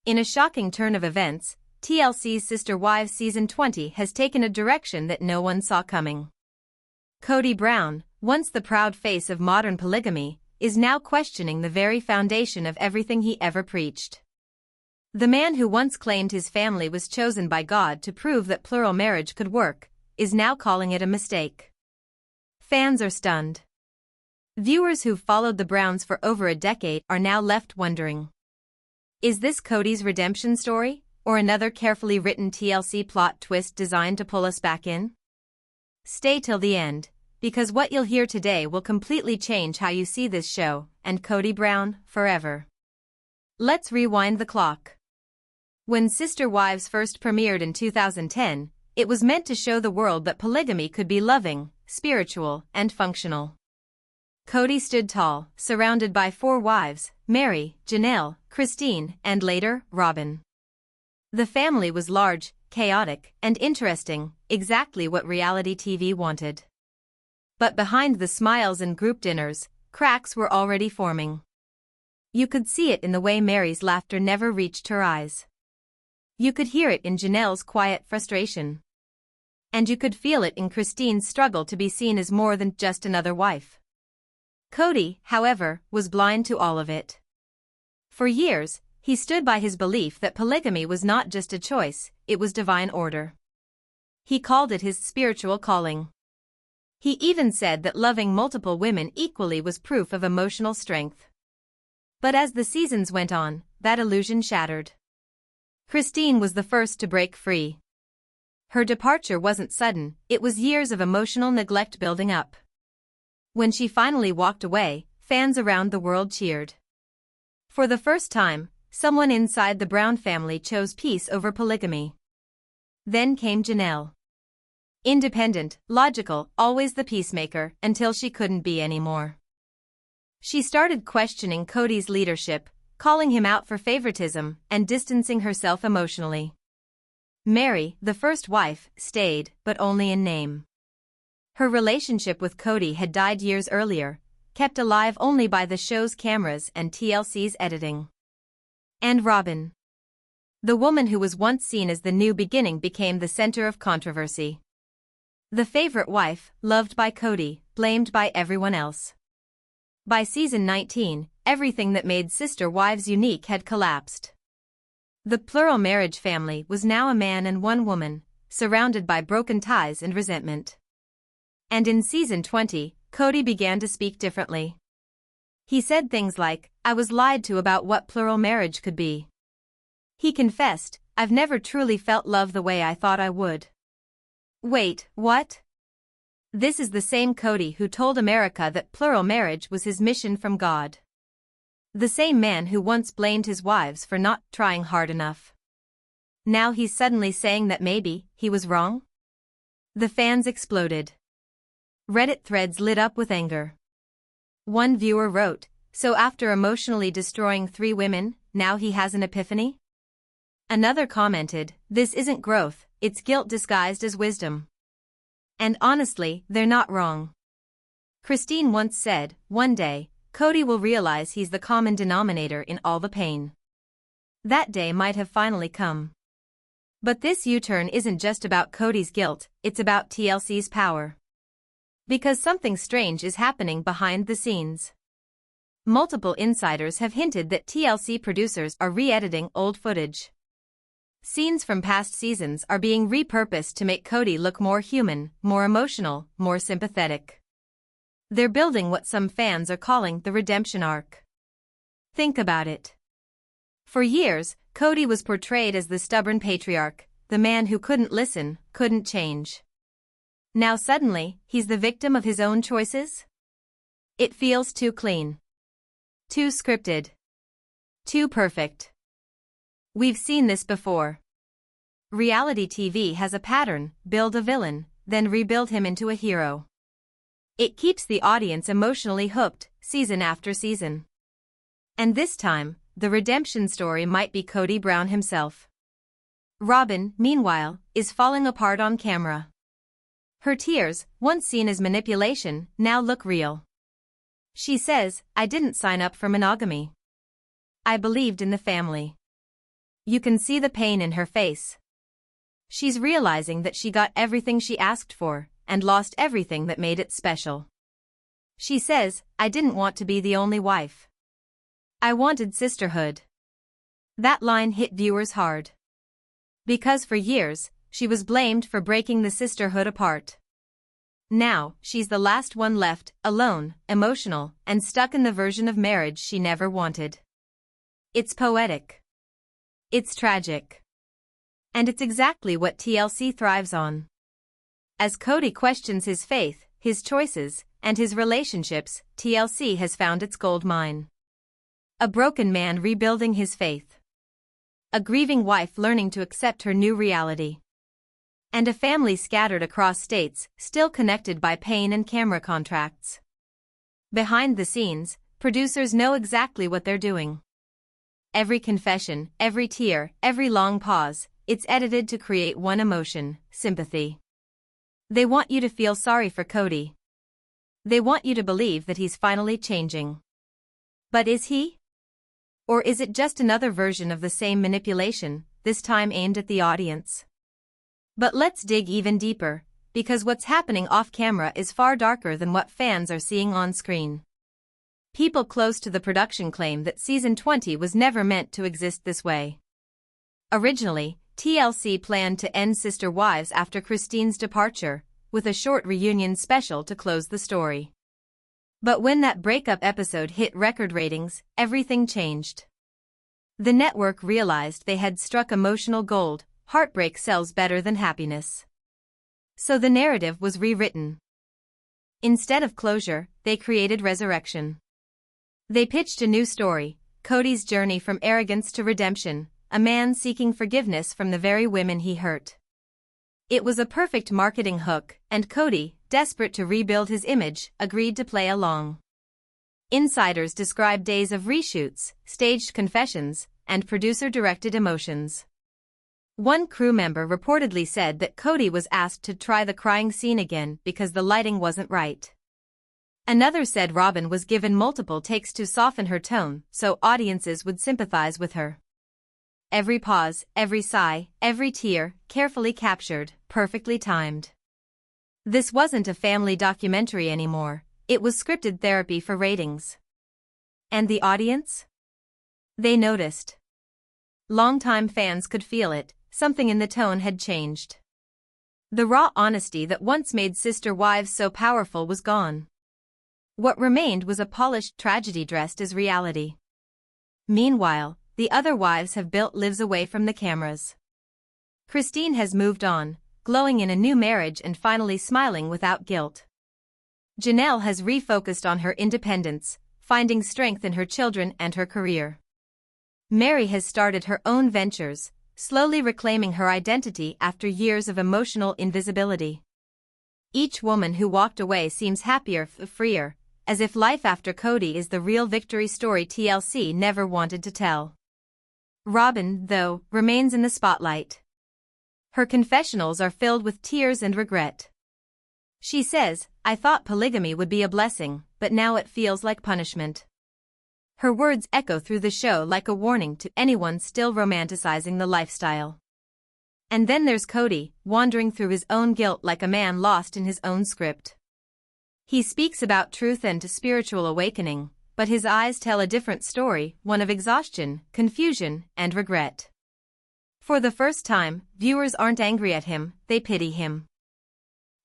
In a shocking turn of events, TLC's Sister Wives Season 20 has taken a direction that no one saw coming. Kody Brown, once the proud face of modern polygamy, is now questioning the very foundation of everything he ever preached. The man who once claimed his family was chosen by God to prove that plural marriage could work, is now calling it a mistake. Fans are stunned. Viewers who've followed the Browns for over a decade are now left wondering. Is this Kody's redemption story, or another carefully written TLC plot twist designed to pull us back in? Stay till the end, because what you'll hear today will completely change how you see this show, and Kody Brown, forever. Let's rewind the clock. When Sister Wives first premiered in 2010, it was meant to show the world that polygamy could be loving, spiritual, and functional. Kody stood tall, surrounded by 4 wives, Mary, Janelle, Christine, and later, Robin. The family was large, chaotic, and interesting, exactly what reality TV wanted. But behind the smiles and group dinners, cracks were already forming. You could see it in the way Mary's laughter never reached her eyes. You could hear it in Janelle's quiet frustration. And you could feel it in Christine's struggle to be seen as more than just another wife. Kody, however, was blind to all of it. For years, he stood by his belief that polygamy was not just a choice, it was divine order. He called it his spiritual calling. He even said that loving multiple women equally was proof of emotional strength. But as the seasons went on, that illusion shattered. Christine was the first to break free. Her departure wasn't sudden, it was years of emotional neglect building up. When she finally walked away, fans around the world cheered. For the first time, someone inside the Brown family chose peace over polygamy. Then came Janelle. Independent, logical, always the peacemaker, until she couldn't be anymore. She started questioning Kody's leadership, calling him out for favoritism, and distancing herself emotionally. Mary, the first wife, stayed, but only in name. Her relationship with Kody had died years earlier, kept alive only by the show's cameras and TLC's editing. And Robin. The woman who was once seen as the new beginning became the center of controversy. The favorite wife, loved by Kody, blamed by everyone else. By season 19, everything that made Sister Wives unique had collapsed. The plural marriage family was now a man and one woman, surrounded by broken ties and resentment. And in season 20, Kody began to speak differently. He said things like, "I was lied to about what plural marriage could be." He confessed, "I've never truly felt love the way I thought I would." Wait, what? This is the same Kody who told America that plural marriage was his mission from God. The same man who once blamed his wives for not trying hard enough. Now he's suddenly saying that maybe he was wrong? The fans exploded. Reddit threads lit up with anger. One viewer wrote, "So after emotionally destroying 3 women, now he has an epiphany?" Another commented, "This isn't growth, it's guilt disguised as wisdom." And honestly, they're not wrong. Christine once said, "One day, Kody will realize he's the common denominator in all the pain." That day might have finally come. But this U-turn isn't just about Kody's guilt, it's about TLC's power. Because something strange is happening behind the scenes. Multiple insiders have hinted that TLC producers are re-editing old footage. Scenes from past seasons are being repurposed to make Kody look more human, more emotional, more sympathetic. They're building what some fans are calling the redemption arc. Think about it. For years, Kody was portrayed as the stubborn patriarch, the man who couldn't listen, couldn't change. Now suddenly, he's the victim of his own choices? It feels too clean. Too scripted. Too perfect. We've seen this before. Reality TV has a pattern: build a villain, then rebuild him into a hero. It keeps the audience emotionally hooked, season after season. And this time, the redemption story might be Kody Brown himself. Robin, meanwhile, is falling apart on camera. Her tears, once seen as manipulation, now look real. She says, "I didn't sign up for monogamy. I believed in the family." You can see the pain in her face. She's realizing that she got everything she asked for, and lost everything that made it special. She says, "I didn't want to be the only wife. I wanted sisterhood." That line hit viewers hard. Because for years, she was blamed for breaking the sisterhood apart. Now, she's the last one left, alone, emotional, and stuck in the version of marriage she never wanted. It's poetic. It's tragic. And it's exactly what TLC thrives on. As Kody questions his faith, his choices, and his relationships, TLC has found its gold mine. A broken man rebuilding his faith. A grieving wife learning to accept her new reality. And a family scattered across states, still connected by pain and camera contracts. Behind the scenes, producers know exactly what they're doing. Every confession, every tear, every long pause, it's edited to create one emotion: sympathy. They want you to feel sorry for Kody. They want you to believe that he's finally changing. But is he? Or is it just another version of the same manipulation, this time aimed at the audience? But let's dig even deeper, because what's happening off-camera is far darker than what fans are seeing on screen. People close to the production claim that Season 20 was never meant to exist this way. Originally, TLC planned to end Sister Wives after Christine's departure, with a short reunion special to close the story. But when that breakup episode hit record ratings, everything changed. The network realized they had struck emotional gold. Heartbreak sells better than happiness. So the narrative was rewritten. Instead of closure, they created resurrection. They pitched a new story, Kody's journey from arrogance to redemption, a man seeking forgiveness from the very women he hurt. It was a perfect marketing hook, and Kody, desperate to rebuild his image, agreed to play along. Insiders describe days of reshoots, staged confessions, and producer-directed emotions. One crew member reportedly said that Kody was asked to try the crying scene again because the lighting wasn't right. Another said Robyn was given multiple takes to soften her tone so audiences would sympathize with her. Every pause, every sigh, every tear, carefully captured, perfectly timed. This wasn't a family documentary anymore, it was scripted therapy for ratings. And the audience? They noticed. Longtime fans could feel it. Something in the tone had changed. The raw honesty that once made Sister Wives so powerful was gone. What remained was a polished tragedy dressed as reality. Meanwhile, the other wives have built lives away from the cameras. Christine has moved on, glowing in a new marriage and finally smiling without guilt. Janelle has refocused on her independence, finding strength in her children and her career. Mary has started her own ventures, slowly reclaiming her identity after years of emotional invisibility. Each woman who walked away seems happier, freer, as if life after Kody is the real victory story TLC never wanted to tell. Robyn, though, remains in the spotlight. Her confessionals are filled with tears and regret. She says, "I thought polygamy would be a blessing, but now it feels like punishment." Her words echo through the show like a warning to anyone still romanticizing the lifestyle. And then there's Kody, wandering through his own guilt like a man lost in his own script. He speaks about truth and spiritual awakening, but his eyes tell a different story, one of exhaustion, confusion, and regret. For the first time, viewers aren't angry at him, they pity him.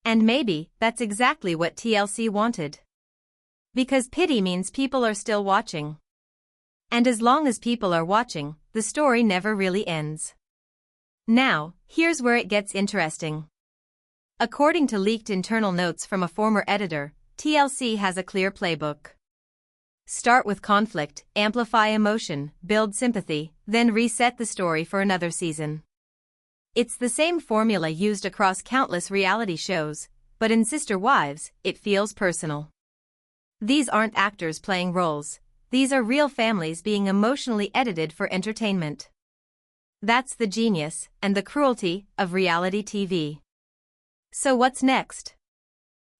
And maybe that's exactly what TLC wanted. Because pity means people are still watching. And as long as people are watching, the story never really ends. Now, here's where it gets interesting. According to leaked internal notes from a former editor, TLC has a clear playbook. Start with conflict, amplify emotion, build sympathy, then reset the story for another season. It's the same formula used across countless reality shows, but in Sister Wives, it feels personal. These aren't actors playing roles. These are real families being emotionally edited for entertainment. That's the genius and the cruelty of reality TV. So what's next?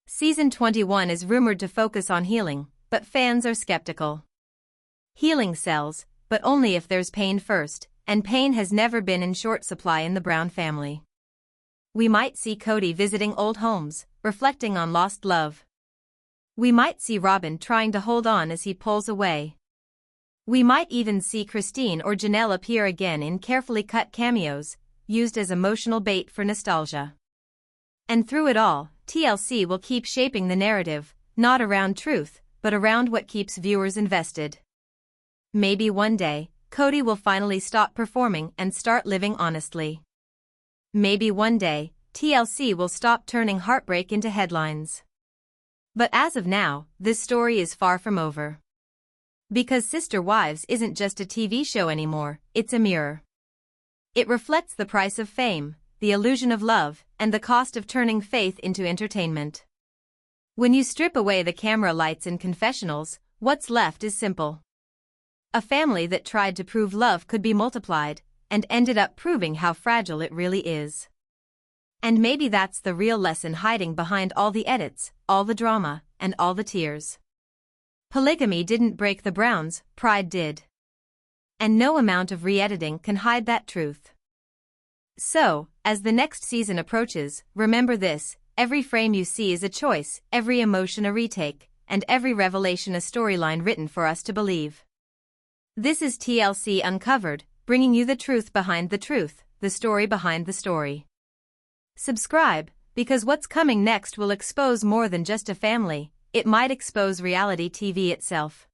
Season 21 is rumored to focus on healing, but fans are skeptical. Healing sells, but only if there's pain first, and pain has never been in short supply in the Brown family. We might see Kody visiting old homes, reflecting on lost love. We might see Robin trying to hold on as he pulls away. We might even see Christine or Janelle appear again in carefully cut cameos, used as emotional bait for nostalgia. And through it all, TLC will keep shaping the narrative, not around truth, but around what keeps viewers invested. Maybe one day, Kody will finally stop performing and start living honestly. Maybe one day, TLC will stop turning heartbreak into headlines. But as of now, this story is far from over. Because Sister Wives isn't just a TV show anymore, it's a mirror. It reflects the price of fame, the illusion of love, and the cost of turning faith into entertainment. When you strip away the camera lights and confessionals, what's left is simple. A family that tried to prove love could be multiplied, and ended up proving how fragile it really is. And maybe that's the real lesson hiding behind all the edits, all the drama, and all the tears. Polygamy didn't break the Browns, pride did. And no amount of re-editing can hide that truth. So, as the next season approaches, remember this: every frame you see is a choice, every emotion a retake, and every revelation a storyline written for us to believe. This is TLC Uncovered, bringing you the truth behind the truth, the story behind the story. Subscribe, because what's coming next will expose more than just a family, it might expose reality TV itself.